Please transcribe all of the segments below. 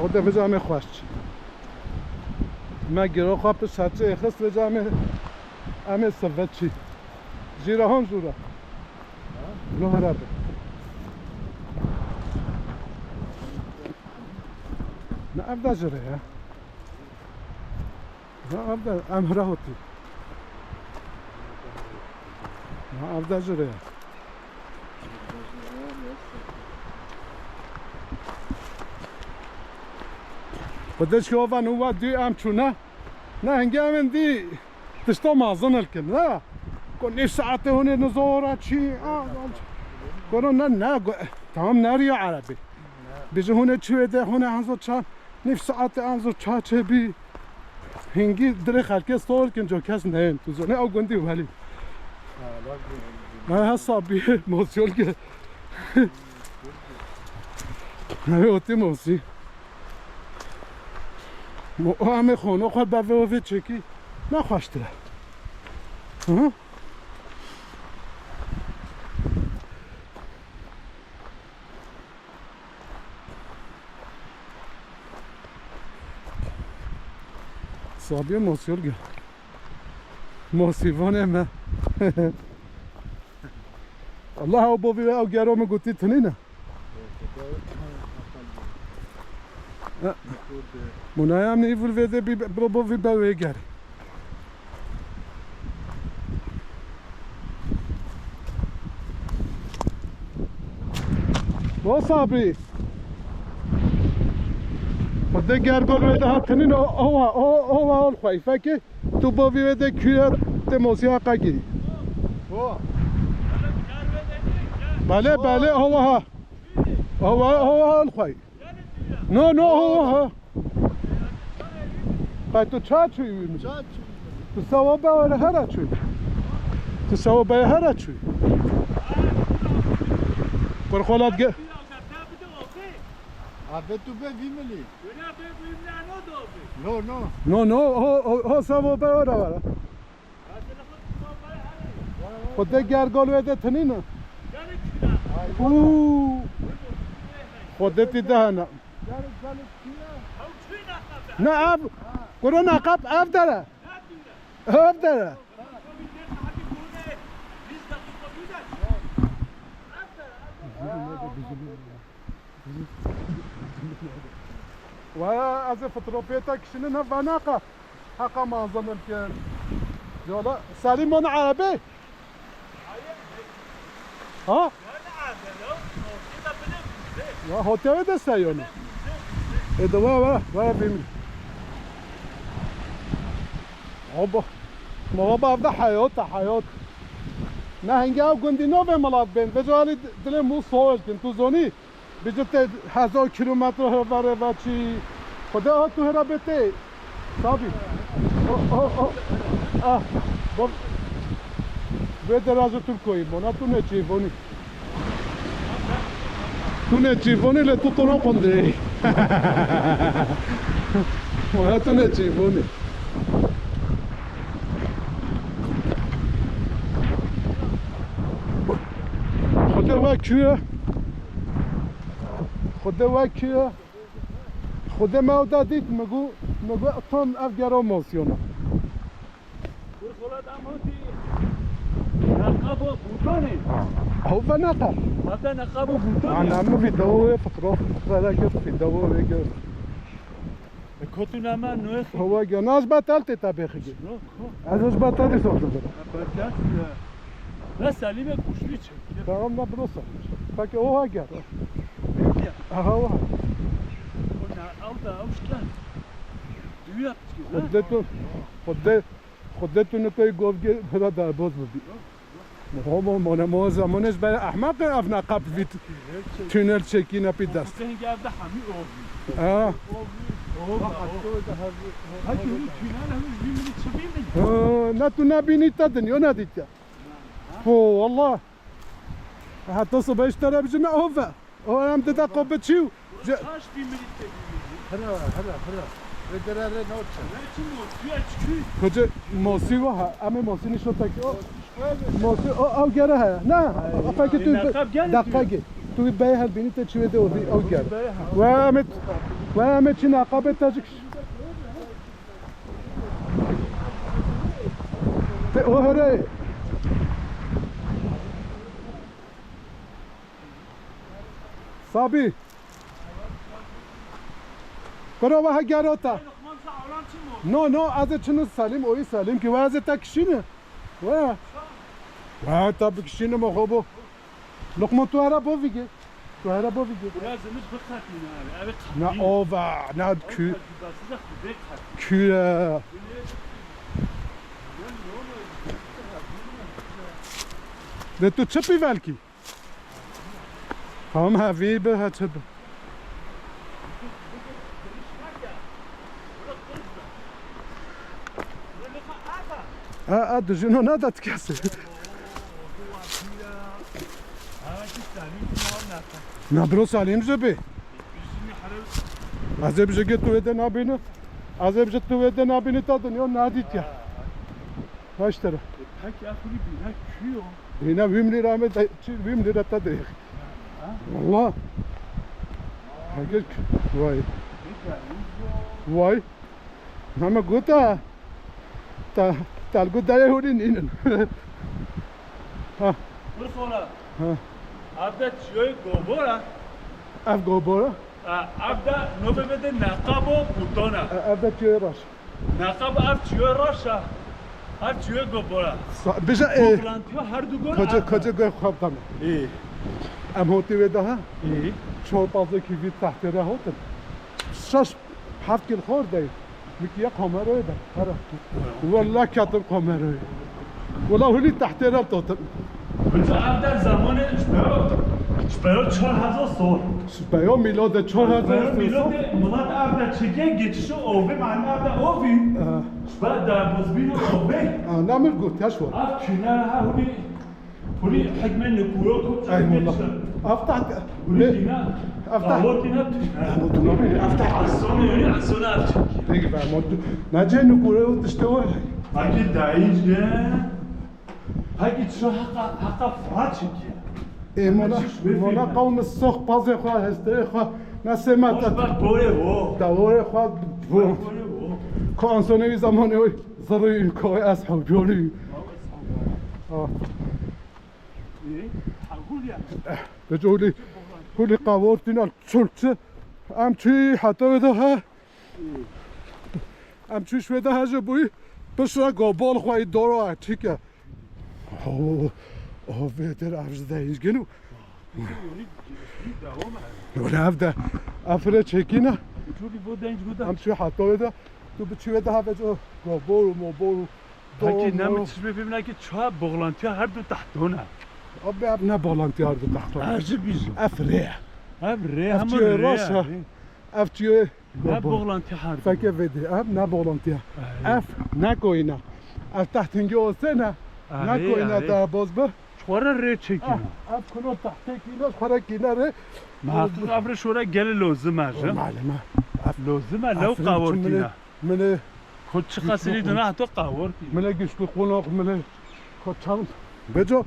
خود وجامه خوش ما گرو خواب تو ساعت خست وجامه امه سوت چی جیره هم زوره نه هرابه نه افدا جره یا نه افدا امره هوتی نه افدا جره خودش که آوان او دی ام چونه نه هنگام دی تشتو مازن الکن نه کنی ساعته هونه نزوره چی کنو نه تمام نریا عربی بیجه هونه چوه ده هونه هنزو چه نیف ساعته هنزو چه بی هنگی دره خلکه سوال کن جو کس نه تو زونه او گندی ولی نه حسابی موسیول که نه اوتی موسی همه خونه خود به وفه چکی نخواشتره صابیه موسیول گه موسیوانه من الله او بابی او گرام گوتی تنینه منایم نیفول ویده برو وی باوی گری با صابری خود گرگل ویده هاتنین اول خویفه که تو باوی ویده کیر تماسی حقا گیری بله بله اول خوی نه اول باید تو چه چوی می‌کنی؟ تو سوابه ولی هر چوی تو سوابه هر چوی پر خالات گه آبه تو به ویملی نه سوابه ولی خود گرگال ویده تنینه خودتی دهنه نه اب برو نقب اب داره و از فطروپیتا کشنه نه وناقه حقا ما ظنم که جالا سلیم من عربی ها لا هوتيل دسته یونه ادوا و بیم ما بعد حیات نه هنگام گندی نو به ملات بین بجالی دل مو سوال کن تو زونی بجت 1000 کیلومتر هواره و چی خدا تو هرا بته صابی به درازه ترکوی منا تو نه چیفونی tu ne cifoni le tutto no pondrei ma tu ne cifoni خدا وکیه خدا ما دادید مگو تون افگرا موسیونا خلاد اموتی نقاب بوتانه هو نقاب هذا نقاب بوتانه انا في دواء فتره فلاك في دواء ويجر كنتنا ما نوخ هو جناز بطلت تابخي ازش بطلت صوت لا سليم كوشلي تمام مبروسه فك هو هاجر هو كنا اودا اوشتان خودتون نکوی گفت خدا در باز بودی ما ما زمانش برای احمق افنا قبل ویت تونل چکی نپید دست نه تو نبینید تا دنیا ندید که والله حتی صبح اشترا بجه نه هو هم دیده قبه چیو کجا موسی و ها اما موسی نشو تاکی موسی او گره ها نه فکر تو دقیقه تو بیه هل بینی تا چیه دو او گره و امت و همه چی نقاب تاجیک اوهره صابي برو وها گراتا نو از چنو سلیم اوی سلیم که وازه تا کشینه و تا بکشینه مخوبو لقمه تو هره بو ویگه تو هره بو ویگه نه اوه نه küre ده تو چپی velکی هم هوی به ها چپ دجنو نداد کسی نبرو سالیم جبی از بجه که تو اده نبینه از بجه تو اده نبینه تا دنیا ندید یا هاشتره هنا بيملي رامي بيملي رتا دريخ والله هاجك واي ماما قوتا تال قوتا يهودين إنن ها ابدا چیای گوبورا اف گوبورا ابدا نوبه بده نقابو بوتونا ابدا چیای راش نقاب اف چیای راشا هر چیای گوبورا بجا گوبرانتیو هر دو گور کجا گوی خواب دامه ام هوتی ویده ها چهار پازه که وید تحت ره هوتن شش هفت کل خورده میگه یک قمره ده والله کتم قمره والله هلی تحت ره توتن بجا ابدا زمان شبايو 4000 سال شبايو ميلاد 4000 سال ميلاد مولاد ابدا چگه گیتشو اوبه معنی ابدا اوبی شبا در بزبینو اوبه نعمل قوتياش ور اف كنا هولي حجم النكورو كنت افتح افتح عصوني يعني عصوني افتح تيجي بقى مودو نجي نكورو تشتوي اكيد دايج هاي شو حقا فراتشك إيه منا قوم السوق بازي خوا هستري خوا نسمع بوري هو دوري خوا بو كونسوني زماني وي زري كوي اسحب جوري بجولي هولي قاورتنا الشرطة امشي حتى بدها امشي شوي ده جبوي بس را قبال خواهی دارو اتیکه بهتر افز دهیش گنو ولی افده افره چکینه امشي حتى بده تو بچی بده ها بجو قبال و مبال و هاکی نمیتش ببینه که چه بغلانتی هر دو تحتونه اب نه بالانتی هر دو تحتونه ارجع بیزو افره افره همون افچیه راسه افچیه نه بغلانتی هر دو فکر ویدی اف نه بالانتی اف نکوینا اف تحتینگی اوسه نکوینا در باز به چواره ری چکینه اف کنو تحتینگی خوره کینه ره محقق افره شوره گل لازم هرجه معلمه لازمه لو قاورتینه من خود چه خسیلی دونه حتی قاورتی من گشت قناق من کچان بجا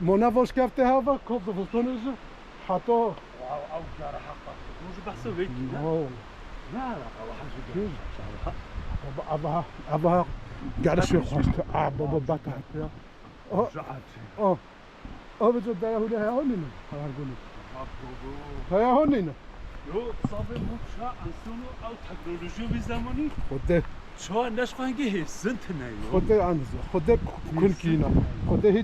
منواش کفته هوا کف دفتونش حتی او جاره حقا روز بحثه ویدی نه نه ابها ابها گرش خواسته بابا بتا بجا در هولی هیانینه هیانینه یو صافی مکشا انسانو او تکنولوژی بی زمانی خوده چه نشخوانگی هستن تنهایی خوده انزو خوده کنکینا خوده هی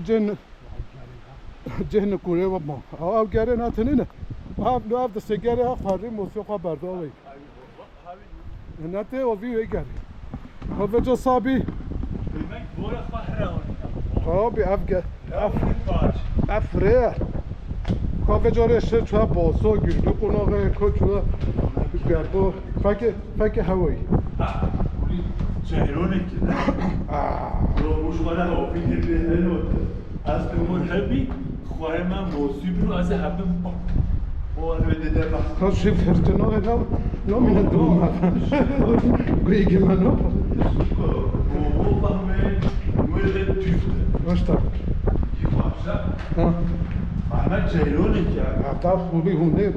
جهن کوره و ما او گره نتنینه نو اف دسته گره ها خاری موسیقا برداوی نته و وی گره و بجا صابی خابی اف ره که بجا رشه چوه باسا گرده قناغه که چوه گرده فکر هوایی چهرونه که نه رو مشغله هاپی که به هلوته از مرحبی خواهی من موسیقی رو از حبه خواهد شیف فرتناه نو من دوم گویگی منو او فهمه نویده تیفته باشتا کی خوابشه؟ محمد چهرونه که افتاد خوبی هونه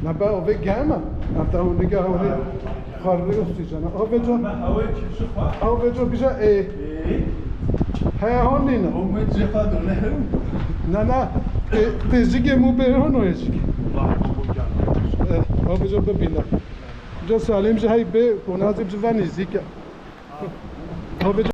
نبا اوه گرمه نبا اون نگه اونی خارج اکسیژن اوه جا ما هوای چیزو خواهد اوه جا بیشا ها هون نینا اومد جفا دونه نه تیزیگه مو برهون اویجی اوه جا ببینم جا سالیم جا هی به کنازیم جا ونیزی که اوه